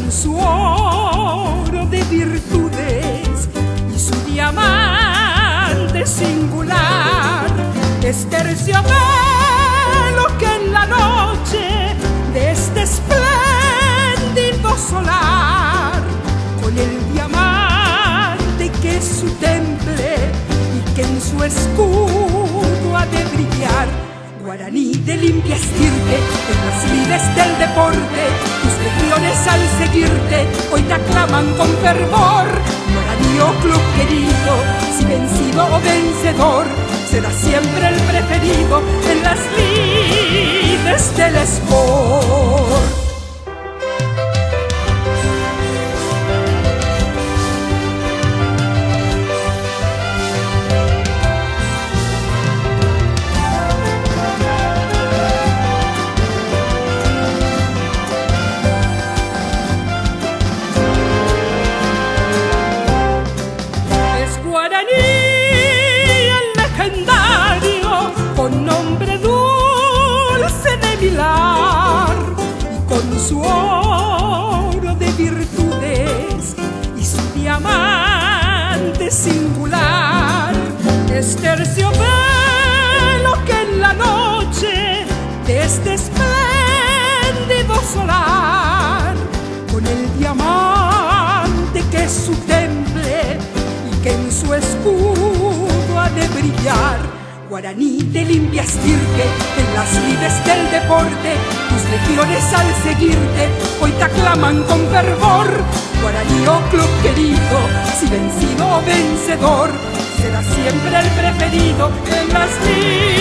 con su oro de virtudes y su diamante singular, es terciopelo que en la noche de este espléndido solar, con el diamante que es su temple y que en su escudo ha de brillar, guaraní de limpia estirpe, en las lides del deporte, tus legiones al seguirte hoy te aclaman con fervor. Guaraní, oh club querido, si vencido o vencedor, será siempre el preferido en las lides del sport. Con su oro de virtudes y su diamante singular, es terciopelo que en la noche de este espléndido solar, con el diamante que es su temple y que en su escudo ha de brillar, guaraní de limpia estirpe, en las lides del deporte, tus legiones al seguirte hoy te aclaman con fervor. Guaraní, oh club querido, si vencido o vencedor, será siempre el preferido en las lides